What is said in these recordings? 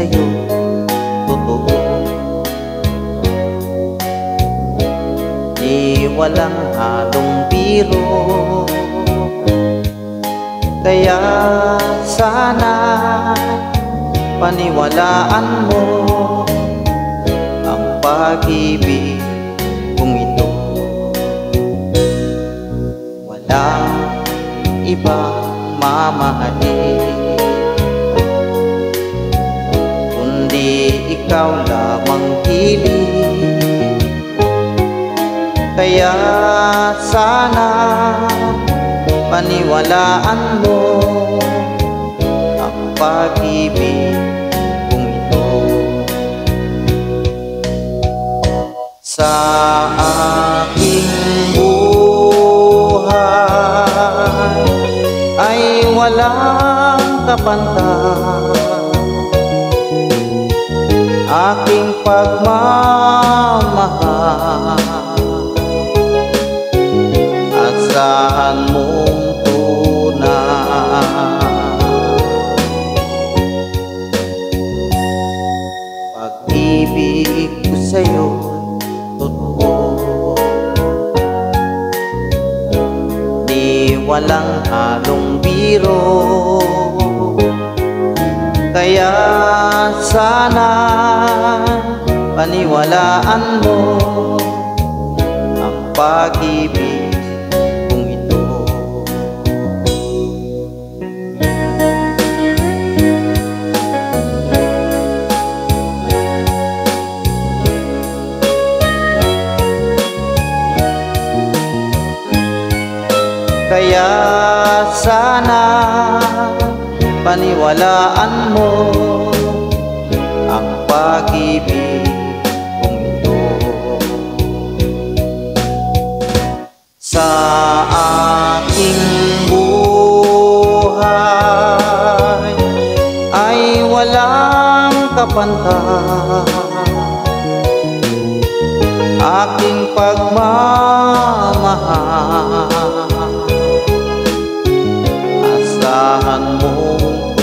sa'yo totoo. Di walang halong biro, kaya sana paniwalaan mo ang pag-ibig kong ito. Walang ibang mamahalin kundi ikaw lamang hiling. Kaya sana paniwalaan mo ang pag-ibig kong ito. Sa aking buhay ay walang kapantay, aking pagmamahal. Asahan mong tunay, pag-ibig ko sa'yo totoo. Di walang halong biro, kaya sana paniwalaan mo ang pag-ibig kong ito. Kaya sana paniwalaan mo ang pag-ibig kong ito. Sa aking buhay ay walang kapantay, aking pagmamahal. Asahan mong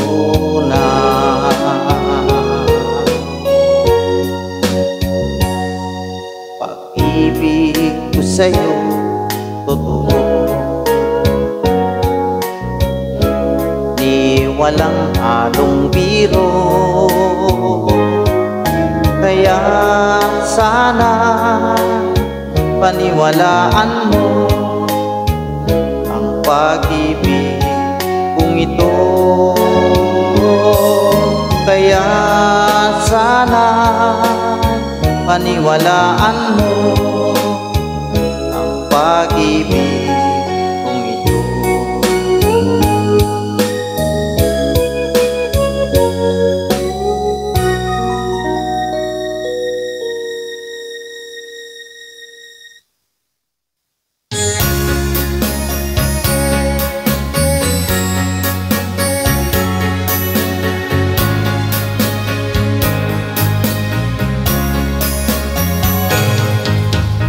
pag-ibig ko sa'yo totoo. Di walang halong biro, kaya sana paniwalaan mo ang pag-ibig kong ito. Kaya sana paniwalaan mo ang pag-ibig kong ito.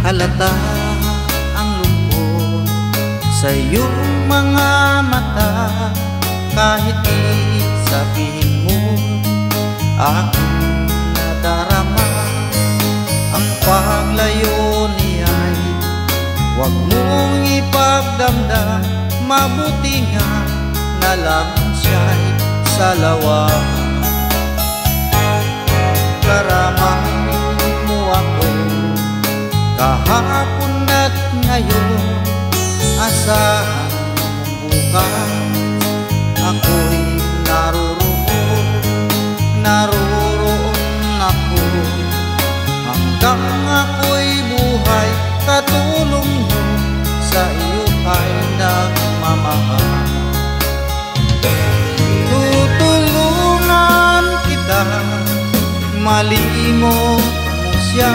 Halata ang lungkot sa iyong mga mata, kahit isabihin mo aking nadarama. Ang paglayo niya'y huwag mong ipagdamdam, mabuti nga na lang siya'y salawa. Karamay mo ako kahapon at ngayon, asahan mong bukas ako'y naroroon ako. Hanggang ako'y buhay, katulong mo sa iyo ay nagmamahal. Tutulungan kita, malimot mo siya,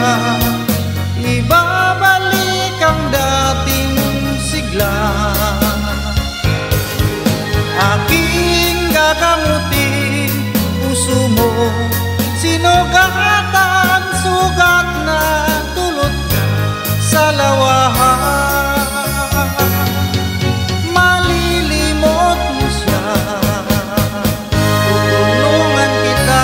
ibabalik ang dating sigla. Aking gagamutin puso mo, sinugatan, sugat na dulot sa lawahan. Malilimot mo siya, tutulungan kita,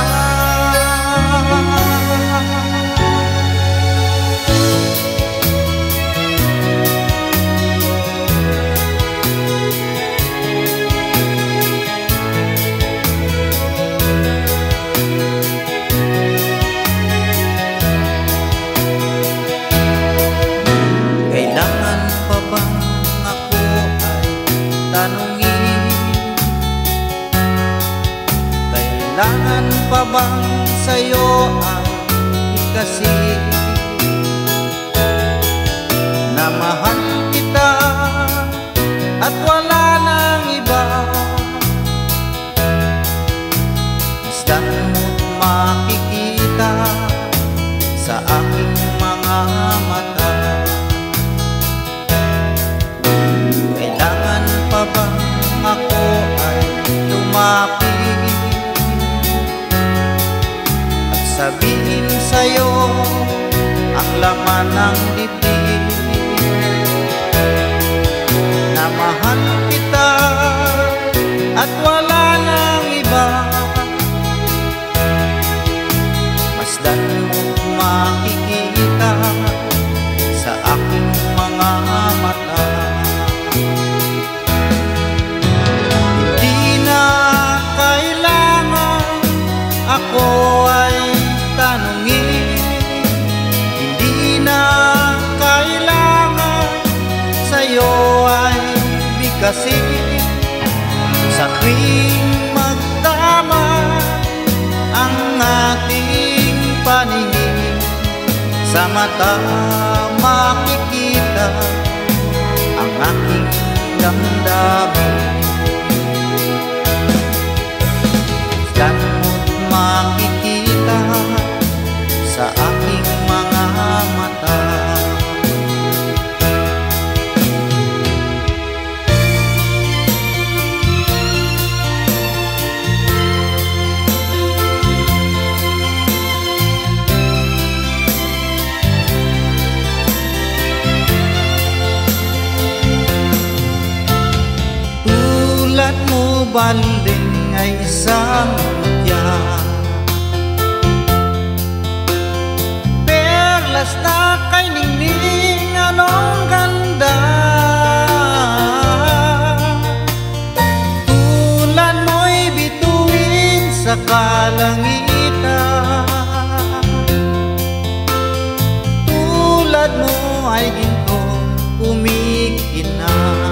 kasi na mahal kita at wala nang iba. Masdan mo't makikita sa aking mga mata. Kailangan pa bang ako ay lumapit at sabihin sa'yo ang laman ng dibdib, na mahal kita at wala nang iba. Masdan mo't makikita sa aking mga mata. Hindi na kailangan ako ay tanungin, hindi na kailangan sa'yo ay bigkasin. Sa tuwing magtama ang ating paningin, sa mata makikita ang aking damdamin. Masdan mo't makikita sa aking mga mata. Tulad mo baling ay isang mutya, perlas na kay ningning, anong ganda. Tulad mo'y bituin sa kalangitan, tulad mo ay ginto kumikinang.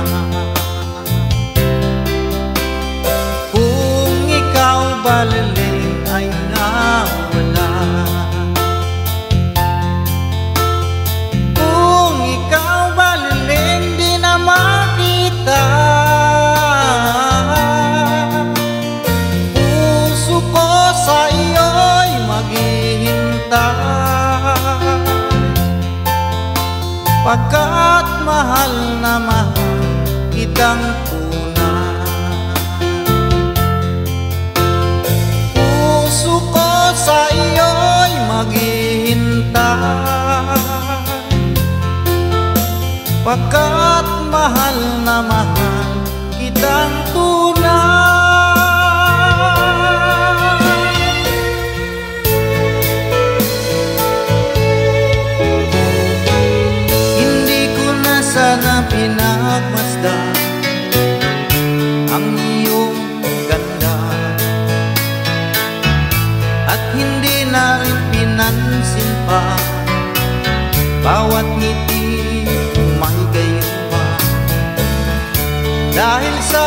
Baliling ay nawala, kung ikaw baliling di na makita. Puso ko sa iyo'y maghihintay, pagkat mahal na mahal kitang tunay. Puso ko sa iyo'y maghihintay, pagkat mahal na mahal kitang tunay. Hindi ko na sana pinagmasdan ang iyong ganda, at hindi na rin pinansin pa bawat ngiti may gayuma. Dahil sa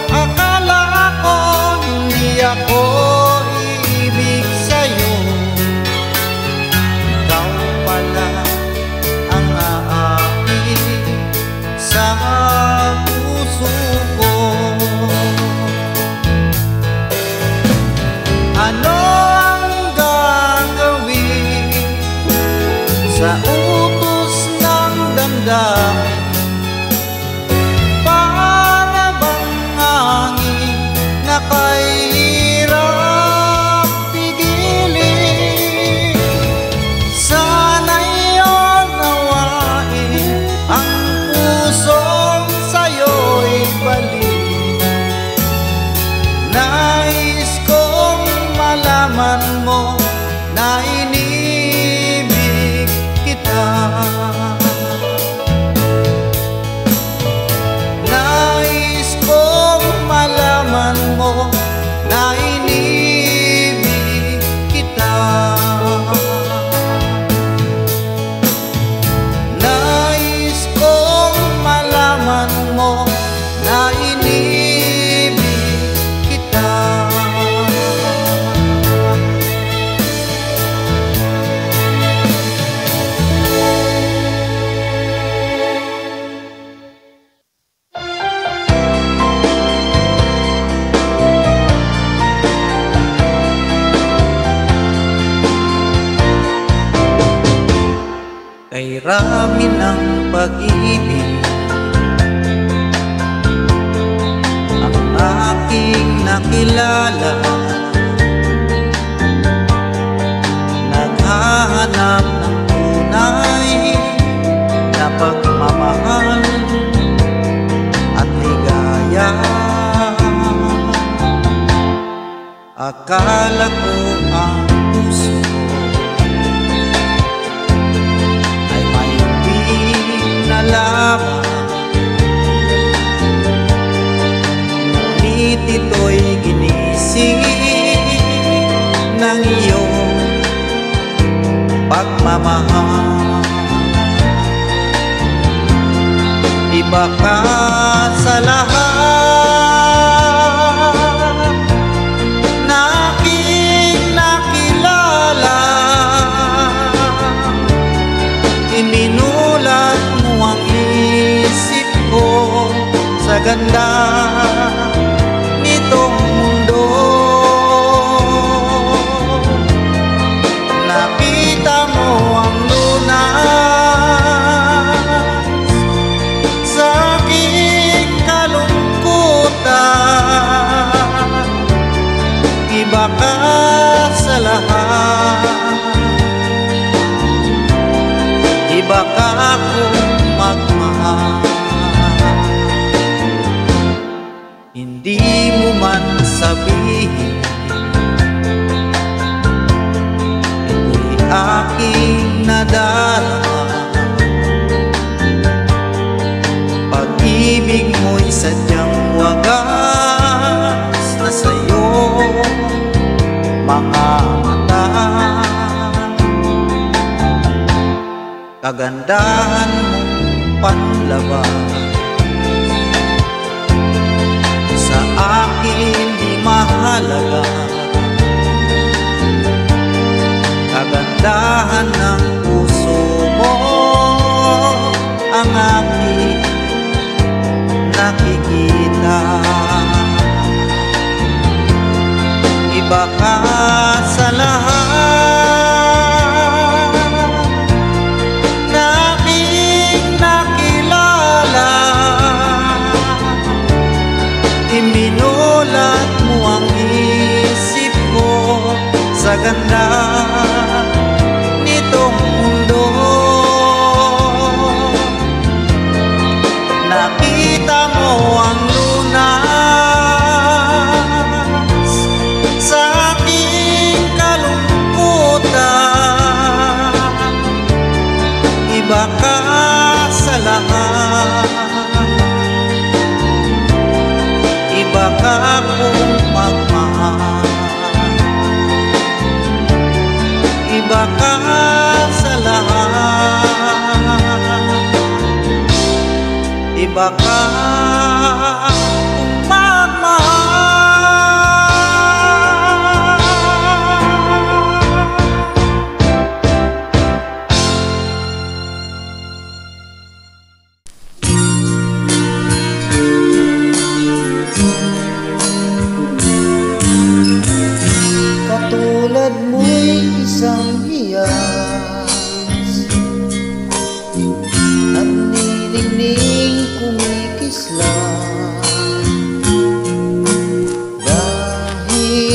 akala ko hindi ako iibig sa'yo, ikaw pala ang aakit sa puso ko. Ano sa utos ng damdamin, para bang hangin na kahirap pigilin? Sana iyon nawain ang pusong sa'yo'y balik. Nais kong malaman mo na inibig kita. Nais kong malaman mo na inibig kita. Nais kong malaman mo na inibig kita. kay rami ng pag-ibig ang aking nakilala. Naghahanap ng tunay na pagmamahal at ligaya. Akala ko ang puso ko ay maibig na lamang, ngunit ito'y ginising ng iyong pagmamahal. Iba ka sa lahat na aking nakilala. Iminulat mo ang isip ko sa ganda nitong mundo. Nakita mo ang lunas sa aking kalungkutan. Iba ka sa lahat, iba ka akong magmahal. Hindi mo man sabihin, ito'y aking nadarama. Pag-ibig mo'y sadyang wagas na sa'yo mga mata. Kagandahan mong panlabas sa akin di mahalaga. Kagandahan ng puso mo ang aking nakikita. Iba ka sa lahat na aking nakilala. Iminulat mo ang isip ko sa ganda nitong mundo. Nakita mo ang lunas sa aking kalungkutan. Iba ka sa lahat, iba ka akong magmahal. Iba ka sa lahat, iba ka akong magmahal. Katulad mo'y isang hiyas at nilingning kumikislang. Dahil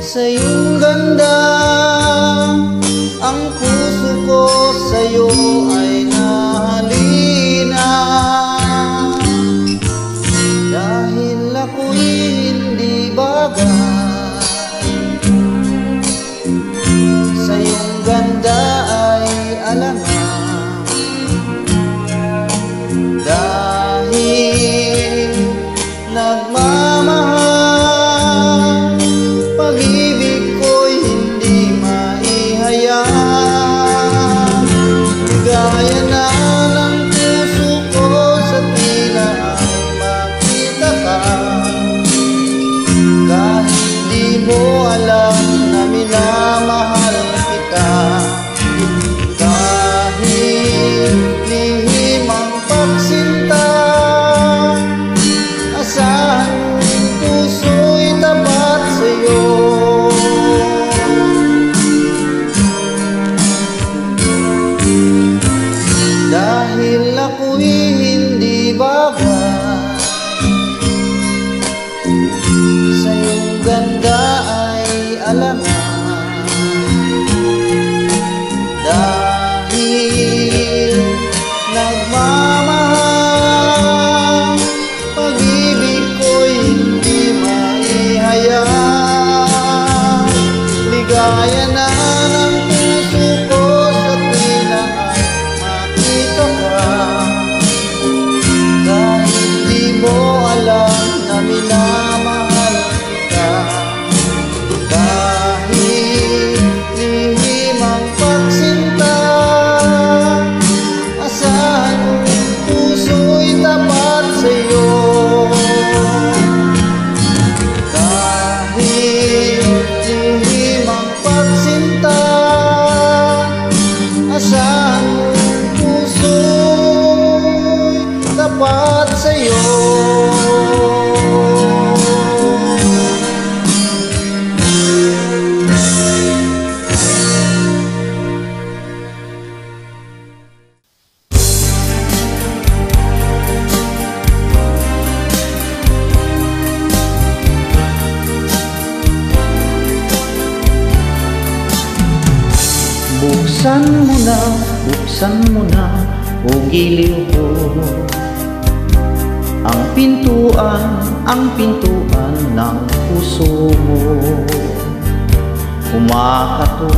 sa iyong ganda, ang puso ko sa'yo ay nahalina. Dahil ako'y hindi bagay sa iyong ganda ay alangan. Dahil nagmamahal, pag-ibig ko'y hindi alangan. Dahil nagmamahal, pag-ibig ko'y hindi maihayag. Ligaya na ng puso ko sa tuwina ay makita ka. Dahil di mo alam na minamahal kita. Dahil lihim ang pagsinta, asahan mo puso'y tapat sa'yo. Dahil lihim ang pagsinta, asahan mo puso'y tapat sa'yo. Buksan mo na, o giliw ko, ang pintuan ng puso mo. Kumakatok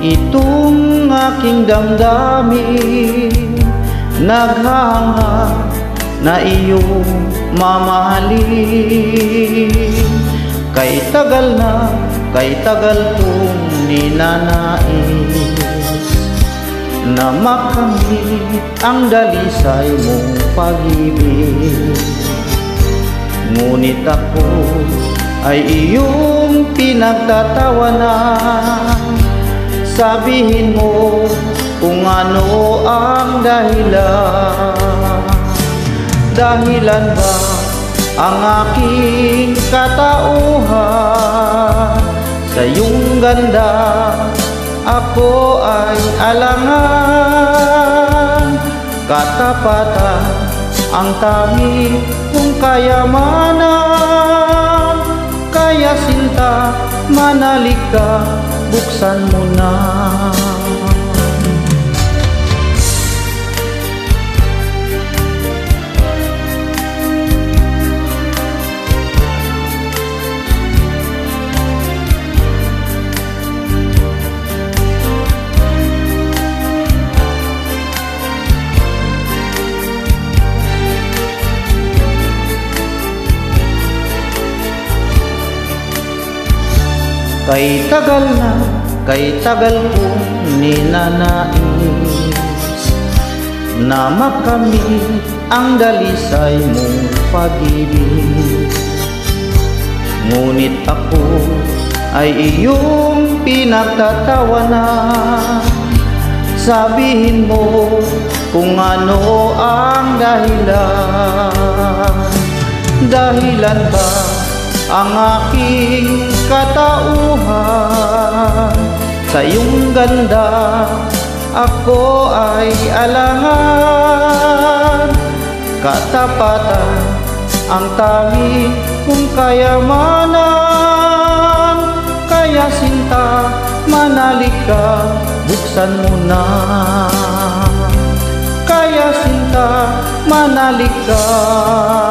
itong aking damdamin, naghahangad na iyong mamahalin. Kay tagal kong ninanais na makamit ang dalisay mong pag-ibig. Ngunit ako ay iyong pinagtatawanan. Sabihin mo kung ano ang dahilan. Dahilan ba ang aking katauhan? Sa iyong ganda ako ay alangan. Katapatan ang tanging kong kayamanan. Kaya sinta, manalik ka, buksan mo na. Kay tagal kong ninanais na makamit ang dalisay mong pag-ibig. Ngunit ako ay iyong pinagtatawanan. Sabihin mo kung ano ang dahilan. Dahilan ba ang aking katauhan? Sa iyong ganda ako ay alangan. Katapatan ang tanging kong kayamanan. Kaya sinta, manalik ka, buksan mo na. Kaya sinta, manalik ka.